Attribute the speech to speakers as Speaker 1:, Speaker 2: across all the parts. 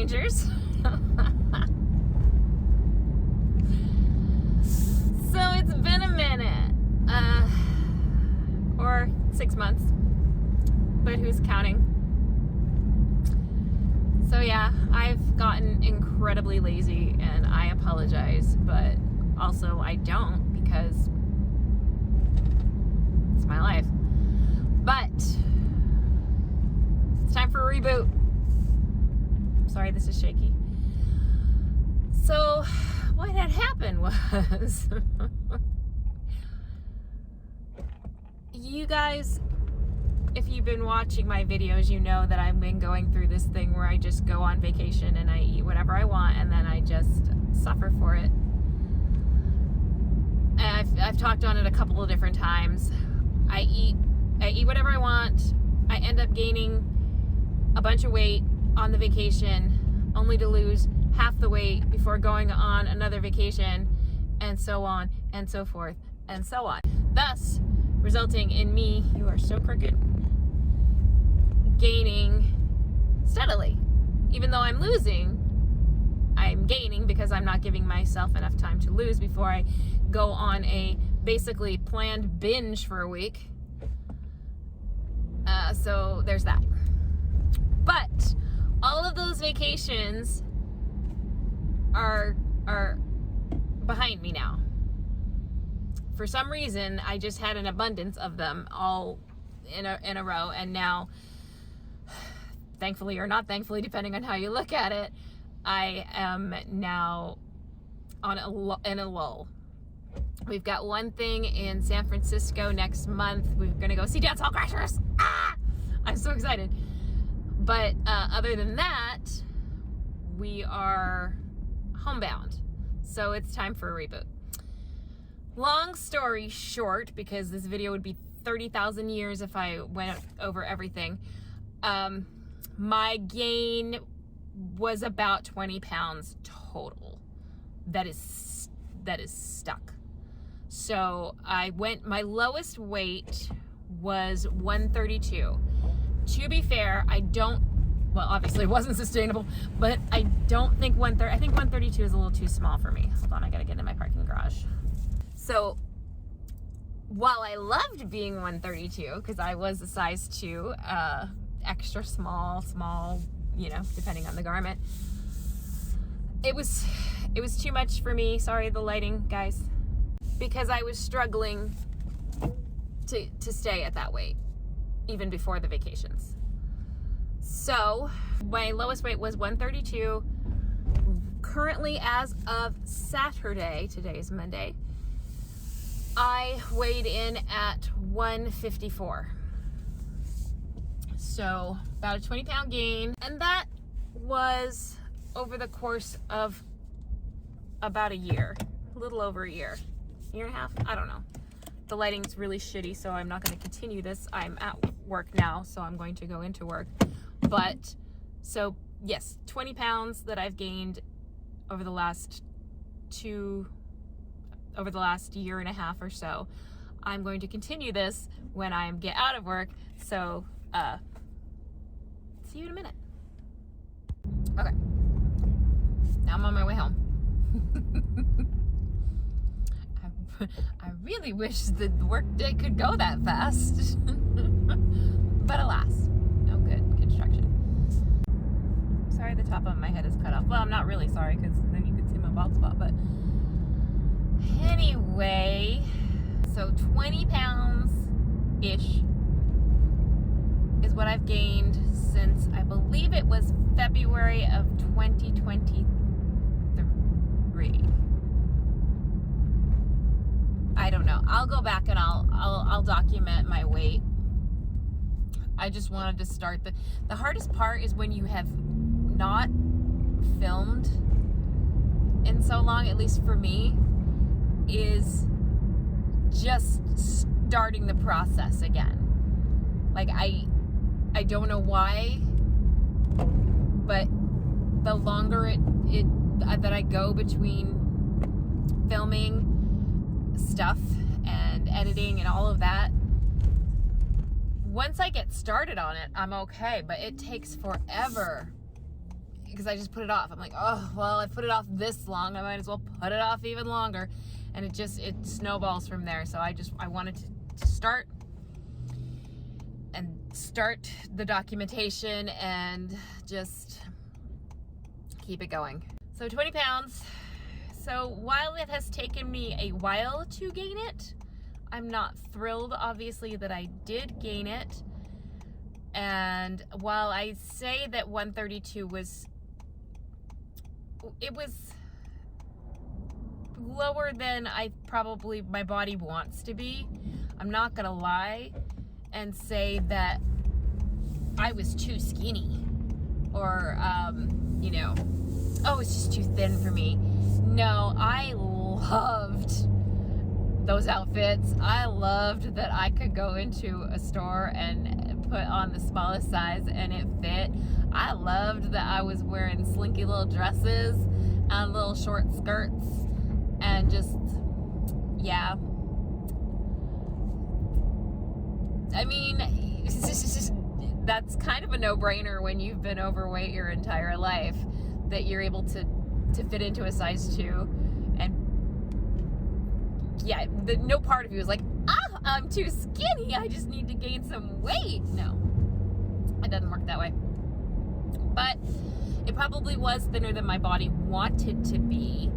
Speaker 1: strangers. So it's been a minute, or 6 months, but who's counting? So yeah, I've gotten incredibly lazy and I apologize, but also I don't, because it's my life. But it's time for a reboot. Sorry, this is shaky. So what had happened was you guys, if you've been watching my videos, you know that I've been going through this thing where I just go on vacation and I eat whatever I want and then I just suffer for it. And I've talked on it a couple of different times. I eat whatever I want. I end up gaining a bunch of weight on the vacation, only to lose half the weight before going on another vacation, and so on and so forth and so on. Thus, resulting in me, you are so crooked, gaining steadily. Even though I'm losing, I'm gaining because I'm not giving myself enough time to lose before I go on a basically planned binge for a week. So there's that. But all of those vacations are behind me now. For some reason, I just had an abundance of them all in a row, and now, thankfully or not thankfully, depending on how you look at it, I am now in a lull. We've got one thing in San Francisco next month. We're gonna go see Dance Hall Crashers. I'm so excited. But other than that, we are homebound. So it's time for a reboot. Long story short, because this video would be 30,000 years if I went over everything, my gain was about 20 pounds total. That is stuck. So my lowest weight was 132. To be fair, obviously it wasn't sustainable, but I don't think I think 132 is a little too small for me. Hold on, I gotta get in my parking garage. So while I loved being 132, because I was a size 2, extra small, depending on the garment, it was too much for me. Sorry, the lighting, guys. Because I was struggling to stay at that weight, even before the vacations. So my lowest weight was 132. Currently, as of Saturday, today is Monday, I weighed in at 154. So about a 20-pound gain. And that was over the course of about a year, a little over a year and a half, I don't know. The lighting's really shitty, so I'm not going to continue this. I'm at work now, so I'm going to go into work. But, so yes, 20 pounds that I've gained over the last year and a half or so. I'm going to continue this when I get out of work. So, see you in a minute. Okay. Now I'm on my way home. I really wish the work day could go that fast. But alas, no good construction. Sorry the top of my head is cut off. Well, I'm not really sorry, because then you could see my bald spot. But anyway, so 20 pounds-ish is what I've gained since, I believe it was February of 2023. I don't know. I'll go back and I'll document my weight. I just wanted to start. The hardest part is when you have not filmed in so long, at least for me, is just starting the process again. Like I don't know why, but the longer that I go between filming stuff and editing and all of that, once I get started on it, I'm okay, but it takes forever because I just put it off. I'm like, oh, well, I put it off this long. I might as well put it off even longer. And it snowballs from there. So I wanted to start the documentation and just keep it going. So 20 pounds. So while it has taken me a while to gain it, I'm not thrilled, obviously, that I did gain it. And while I say that 132 was lower than my body wants to be, I'm not gonna lie and say that I was too skinny or, oh, it's just too thin for me. No, I loved those outfits. I loved that I could go into a store and put on the smallest size and it fit. I loved that I was wearing slinky little dresses and little short skirts and just, yeah. I mean, that's kind of a no-brainer when you've been overweight your entire life, that you're able to fit into a size 2. And yeah, no part of you was like, I'm too skinny, I just need to gain some weight. No, it doesn't work that way. But it probably was thinner than my body wanted to be,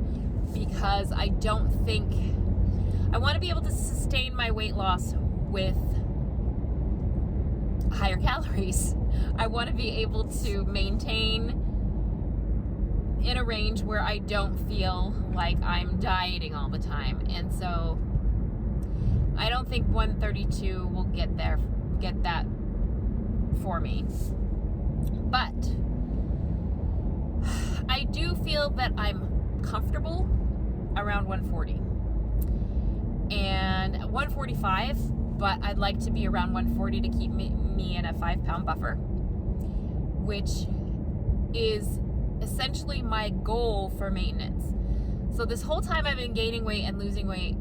Speaker 1: because I don't think I want to be able to sustain my weight loss with higher calories. I want to be able to maintain in a range where I don't feel like I'm dieting all the time. And so I don't think 132 will get that for me. But I do feel that I'm comfortable around 140 and 145, but I'd like to be around 140 to keep me in a 5-pound buffer, which is essentially my goal for maintenance. So this whole time I've been gaining weight and losing weight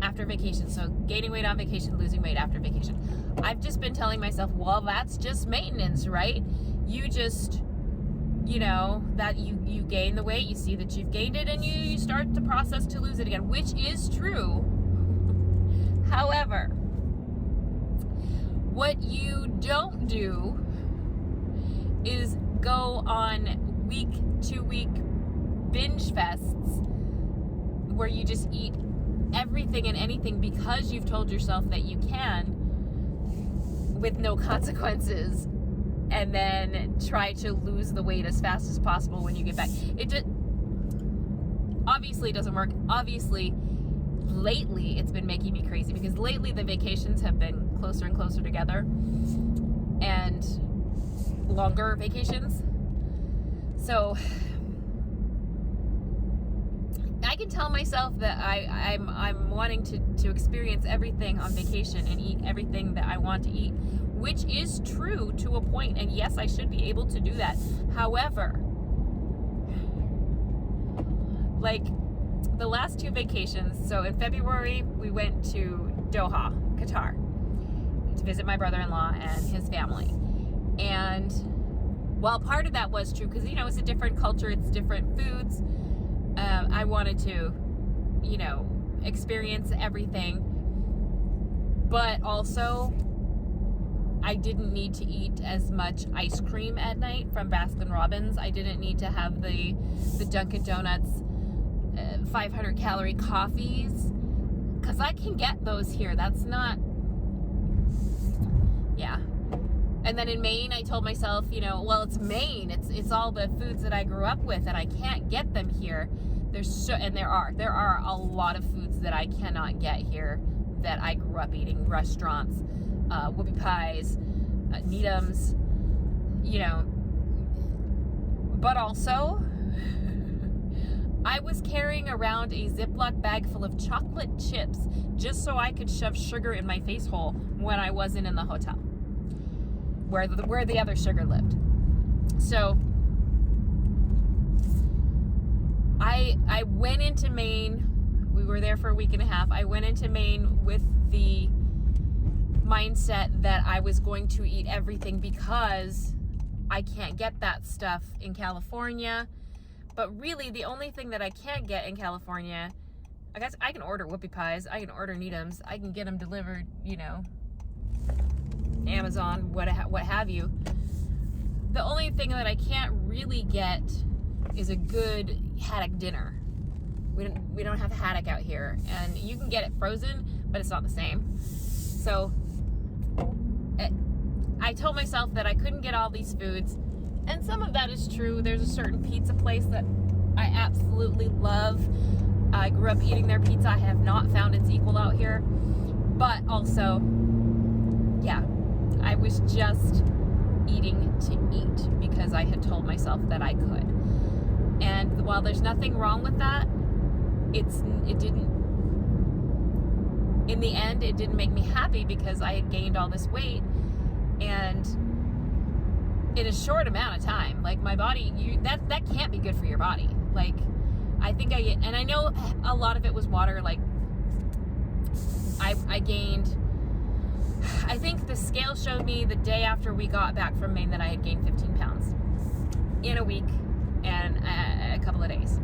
Speaker 1: after vacation. So gaining weight on vacation, losing weight after vacation. I've just been telling myself, well, that's just maintenance, right? You just, that you gain the weight, you see that you've gained it, and you start the process to lose it again, which is true. However, what you don't do is go on week-to-week binge fests where you just eat everything and anything because you've told yourself that you can with no consequences, and then try to lose the weight as fast as possible when you get back. It obviously doesn't work. Obviously, lately it's been making me crazy, because lately the vacations have been closer and closer together, and longer vacations. So I can tell myself that I'm wanting to experience everything on vacation and eat everything that I want to eat, which is true to a point, and yes, I should be able to do that. However, like the last 2 vacations, so in February we went to Doha, Qatar, to visit my brother-in-law and his family. And while part of that was true, because it's a different culture, it's different foods, I wanted to experience everything, but also I didn't need to eat as much ice cream at night from Baskin Robbins. I didn't need to have the Dunkin' Donuts 500 calorie coffees, because I can get those here. That's not, yeah. And then in Maine, I told myself, well, it's Maine. It's all the foods that I grew up with, and I can't get them here. There are a lot of foods that I cannot get here that I grew up eating. Restaurants, whoopie pies, Needham's, But also, I was carrying around a Ziploc bag full of chocolate chips just so I could shove sugar in my face hole when I wasn't in the hotel where the other sugar lived. So I went into Maine. We were there for a week and a half. I went into Maine with the mindset that I was going to eat everything because I can't get that stuff in California. But really, the only thing that I can't get in California, I guess I can order whoopie pies, I can order Needhams, I can get them delivered, you know, Amazon, what have you. The only thing that I can't really get is a good haddock dinner. We don't have haddock out here, and you can get it frozen, but it's not the same. So I told myself that I couldn't get all these foods, and some of that is true. There's a certain pizza place that I absolutely love. I grew up eating their pizza. I have not found its equal out here. But also, yeah, I was just eating to eat because I had told myself that I could. And while there's nothing wrong with that, in the end, it didn't make me happy because I had gained all this weight, and in a short amount of time. Like, my body, that can't be good for your body. Like, I think and I know a lot of it was water. Like, I gained, I think the scale showed me the day after we got back from Maine that I had gained 15 pounds in a week and a couple of days.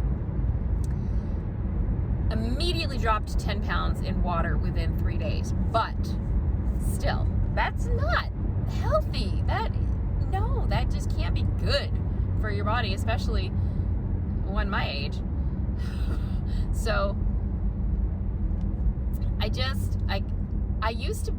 Speaker 1: Immediately dropped 10 pounds in water within 3 days. But still, that's not healthy. That just can't be good for your body, especially one my age. So I used to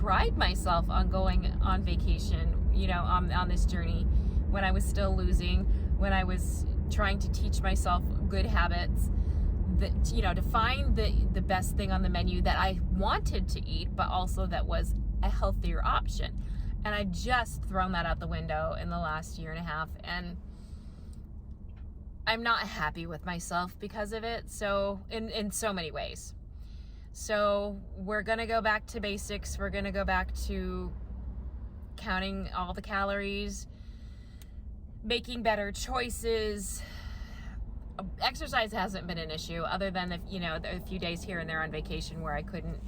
Speaker 1: pride myself on going on vacation, you know, on this journey when I was still losing, when I was trying to teach myself good habits, that, you know, to find the best thing on the menu that I wanted to eat, but also that was a healthier option. And I've just thrown that out the window in the last year and a half, and I'm not happy with myself because of it. So in so many ways. So we're gonna go back to basics. We're gonna go back to counting all the calories, making better choices. Exercise hasn't been an issue, other than a few days here and there on vacation where I couldn't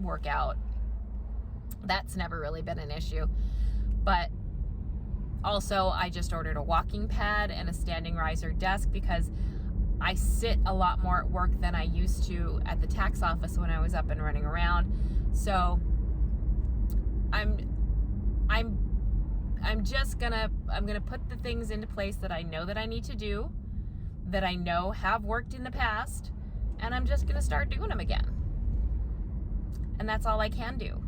Speaker 1: work out. That's never really been an issue. But also, I just ordered a walking pad and a standing riser desk because I sit a lot more at work than I used to at the tax office when I was up and running around. So I'm gonna put the things into place that I know that I need to do, that I know have worked in the past, and I'm just gonna start doing them again. And that's all I can do.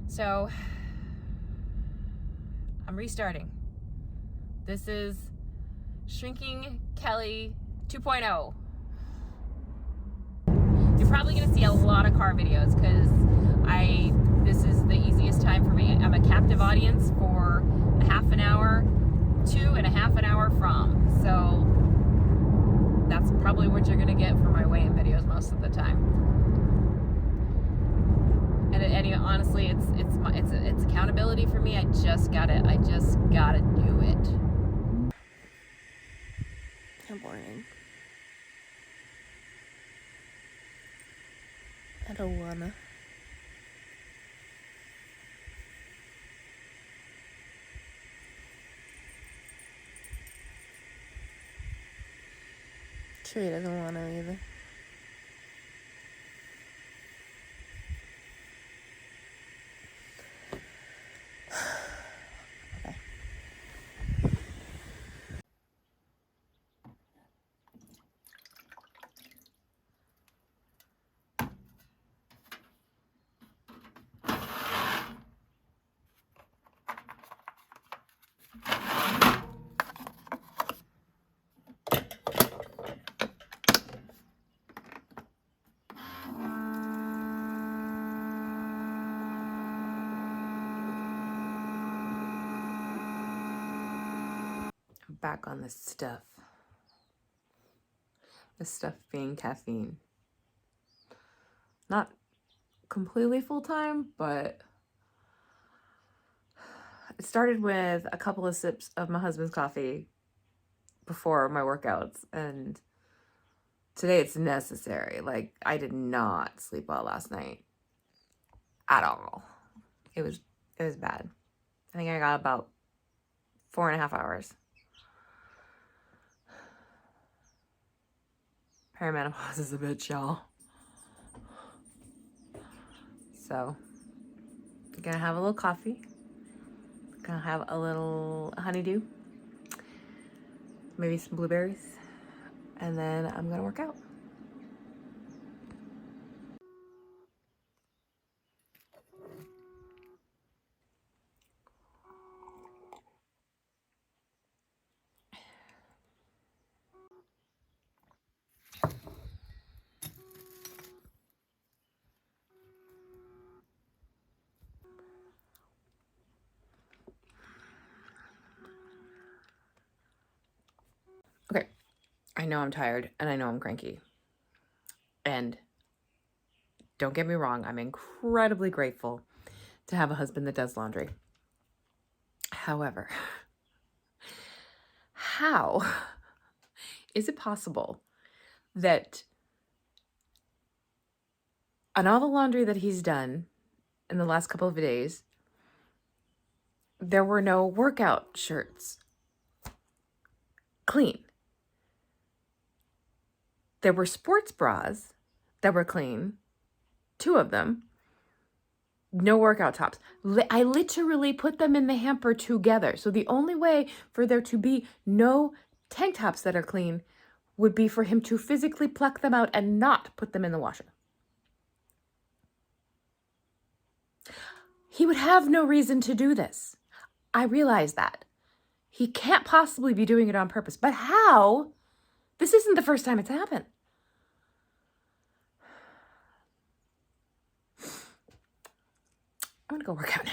Speaker 1: So I'm restarting. This is Shrinking Kelly 2.0. You're probably gonna see a lot of car videos because this is the easiest time for me. I'm a captive audience for a half an hour to and a half an hour from. So that's probably what you're gonna get for my weigh-in videos most of the time. And honestly, it's accountability for me. I just gotta do it. Good morning. I don't wanna. Trey doesn't wanna either. Back on this stuff. This stuff being caffeine. Not completely full-time, but it started with a couple of sips of my husband's coffee before my workouts, and today it's necessary. Like, I did not sleep well last night at all. It was bad. I think I got about 4.5 hours. Perimenopause is a bitch, y'all. So, gonna have a little coffee. Gonna have a little honeydew. Maybe some blueberries. And then I'm gonna work out. Okay, I know I'm tired and I know I'm cranky. And don't get me wrong, I'm incredibly grateful to have a husband that does laundry. However, how is it possible that on all the laundry that he's done in the last couple of days, there were no workout shirts clean? There were sports bras that were clean, 2 of them, no workout tops. I literally put them in the hamper together. So the only way for there to be no tank tops that are clean would be for him to physically pluck them out and not put them in the washer. He would have no reason to do this. I realize that. He can't possibly be doing it on purpose. But how? This isn't the first time it's happened. I'm gonna go work out now.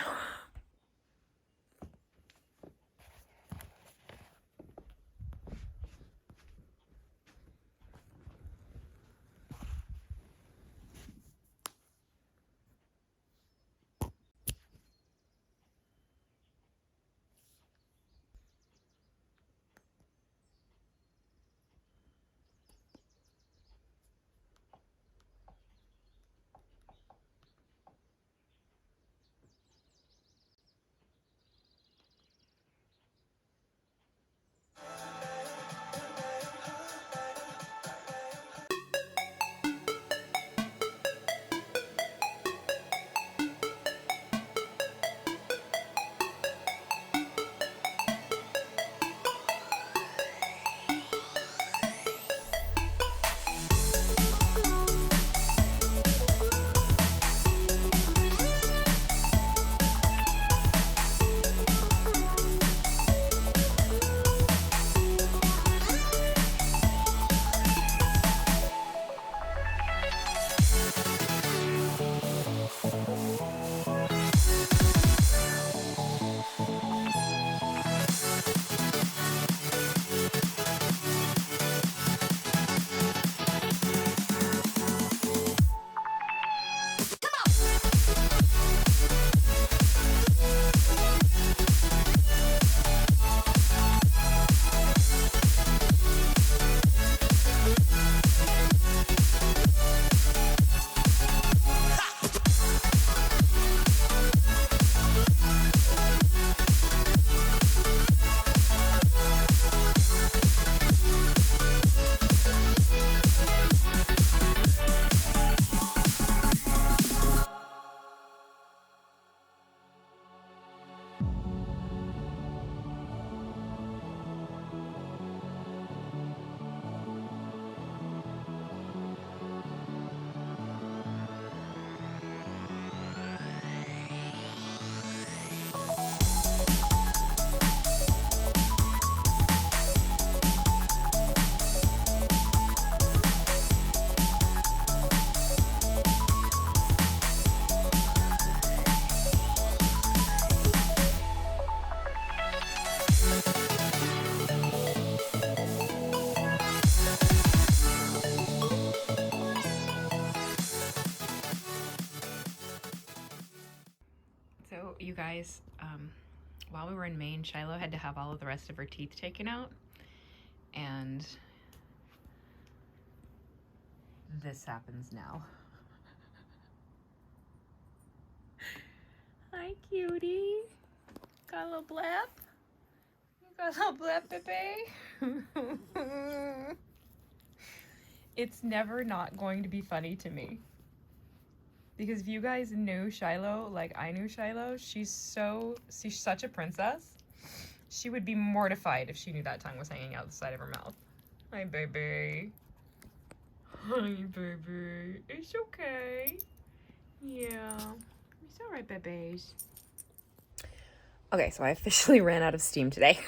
Speaker 1: So, you guys, while we were in Maine, Shiloh had to have all of the rest of her teeth taken out. And this happens now. Hi, cutie. Got a little blap. It's never not going to be funny to me. Because if you guys knew Shiloh like I knew Shiloh, she's such a princess. She would be mortified if she knew that tongue was hanging out the side of her mouth. Hi, baby. Hi, baby. It's okay. Yeah. It's all right, babies. Okay, so I officially ran out of steam today.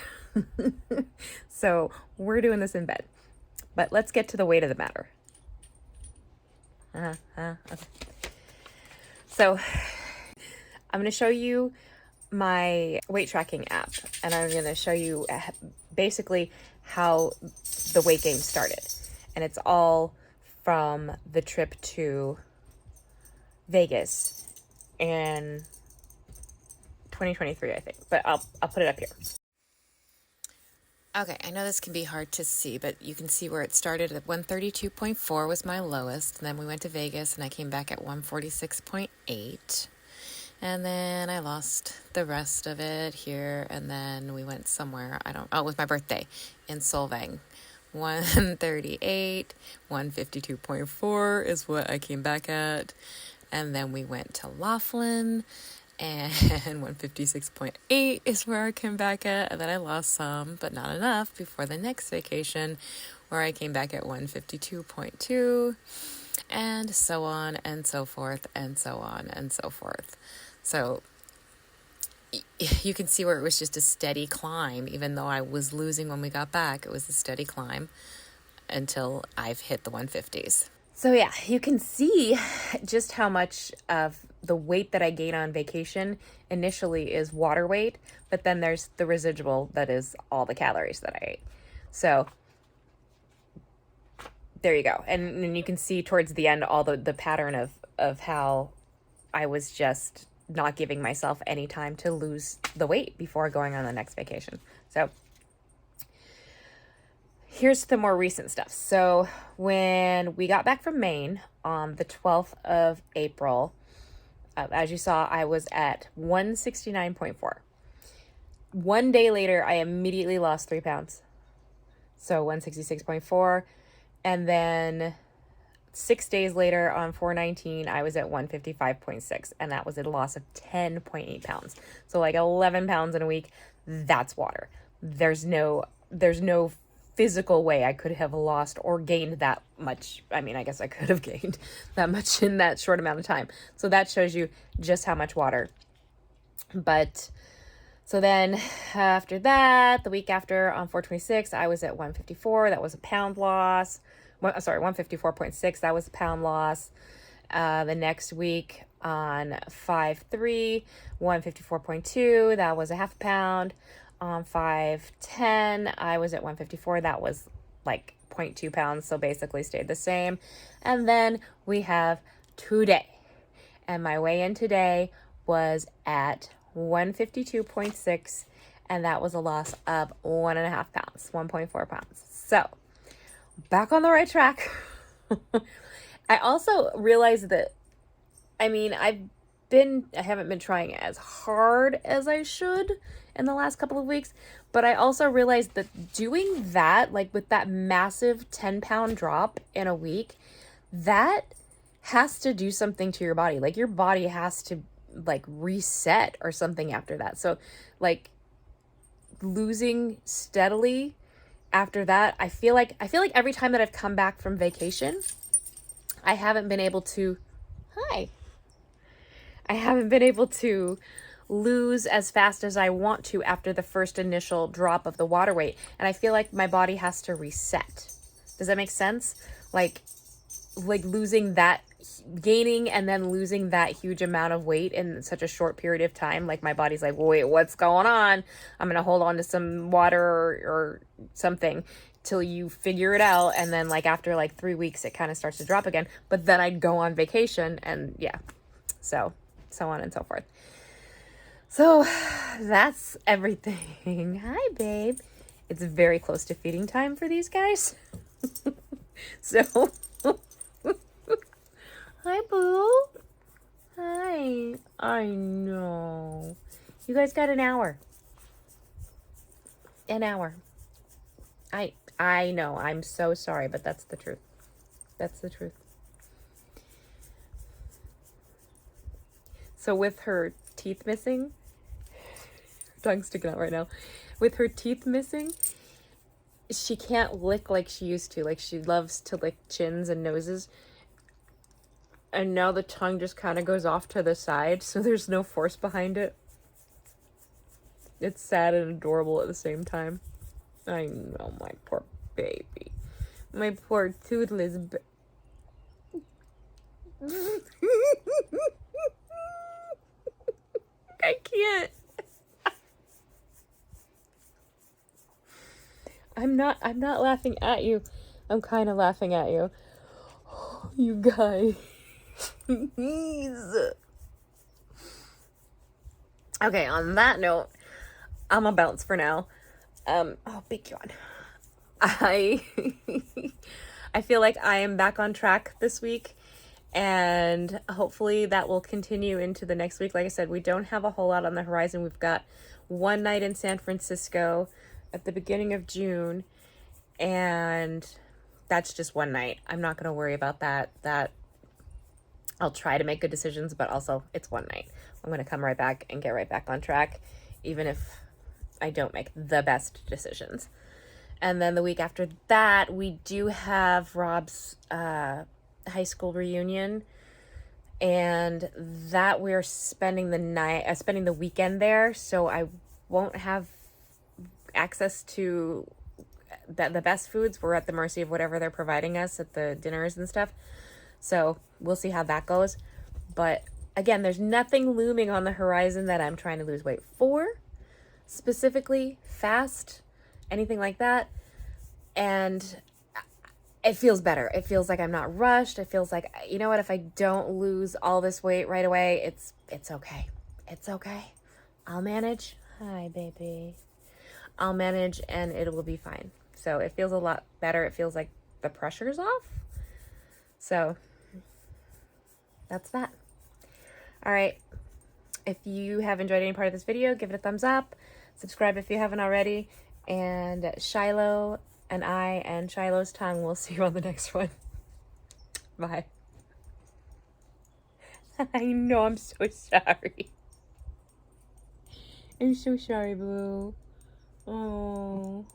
Speaker 1: So we're doing this in bed. But let's get to the weight of the matter. Okay. So I'm going to show you my weight tracking app, and I'm going to show you basically how the weight gain started. And it's all from the trip to Vegas in 2023, I think. But I'll put it up here. Okay, I know this can be hard to see, but you can see where it started at 132.4 was my lowest. And then we went to Vegas and I came back at 146.8. And then I lost the rest of it here. And then we went somewhere, it was my birthday in Solvang. 138, 152.4 is what I came back at. And then we went to Laughlin. And 156.8 is where I came back at. And then I lost some, but not enough, before the next vacation, where I came back at 152.2, and so on and so forth, and so on and so forth. So you can see where it was just a steady climb. Even though I was losing when we got back, it was a steady climb until I've hit the 150s. So yeah, you can see just how much of the weight that I gain on vacation initially is water weight, but then there's the residual that is all the calories that I ate. So there you go. And you can see towards the end all the pattern of how I was just not giving myself any time to lose the weight before going on the next vacation. So here's the more recent stuff. So when we got back from Maine on the 12th of April, as you saw, I was at 169.4. 1 day later, I immediately lost 3 pounds. So 166.4. And then 6 days later on 4/19, I was at 155.6. And that was a loss of 10.8 pounds. So like 11 pounds in a week. That's water. There's no physical way I could have lost or gained that much. I mean, I guess I could have gained that much in that short amount of time. So that shows you just how much water. But so then after that, the week after on 4/26, I was at 154. That was a pound loss. 154.6. That was a pound loss. The next week on 5/3, 154.2. That was a half a pound. On 5/10, I was at 154. That was like 0.2 pounds, so basically stayed the same. And then we have today. And my weigh-in today was at 152.6, and that was a loss of 1.5 pounds, 1.4 pounds. So, back on the right track. I also realized that, I haven't been trying as hard as I should in the last couple of weeks, but I also realized that doing that, like with that massive 10-pound drop in a week, that has to do something to your body. Like your body has to like reset or something after that. So like losing steadily after that, I feel like every time that I've come back from vacation, I haven't been able to lose as fast as I want to after the first initial drop of the water weight. And I feel like my body has to reset. Does that make sense? Like losing that, gaining and then losing that huge amount of weight in such a short period of time. Like my body's like, wait, what's going on? I'm going to hold on to some water or something till you figure it out. And then like after like 3 weeks, it kind of starts to drop again. But then I'd go on vacation and yeah, so on and so forth. So that's everything. Hi, babe. It's very close to feeding time for these guys. So, hi, boo. Hi. I know. You guys got an hour. An hour. I know, I'm so sorry, but that's the truth. That's the truth. So with her teeth missing, tongue's sticking out right now. With her teeth missing, she can't lick like she used to. Like, she loves to lick chins and noses. And now the tongue just kind of goes off to the side, so there's no force behind it. It's sad and adorable at the same time. I know, my poor baby. My poor toothless I can't. I'm not laughing at you. I'm kind of laughing at you. You guys. Okay, on that note, I'm a bounce for now. Oh, big yawn. I feel like I am back on track this week, and hopefully that will continue into the next week. Like I said, we don't have a whole lot on the horizon. We've got one night in San Francisco at the beginning of June, and that's just one night. I'm not going to worry about that. I'll try to make good decisions, but also it's one night. I'm going to come right back and get right back on track, even if I don't make the best decisions. And then the week after that, we do have Rob's high school reunion, and that we're spending the weekend there, so I won't have access to the best foods. We're at the mercy of whatever they're providing us at the dinners and stuff. So we'll see how that goes. But again, there's nothing looming on the horizon that I'm trying to lose weight for, specifically fast, anything like that. And it feels better. It feels like I'm not rushed. It feels like, you know what, if I don't lose all this weight right away, it's okay. It's okay. I'll manage. Hi, baby. I'll manage and it will be fine. So it feels a lot better. It feels like the pressure's off. So that's that. All right. If you have enjoyed any part of this video, give it a thumbs up. Subscribe if you haven't already. And Shiloh and I and Shiloh's tongue will see you on the next one. Bye. I know, I'm so sorry. I'm so sorry, boo. Oh.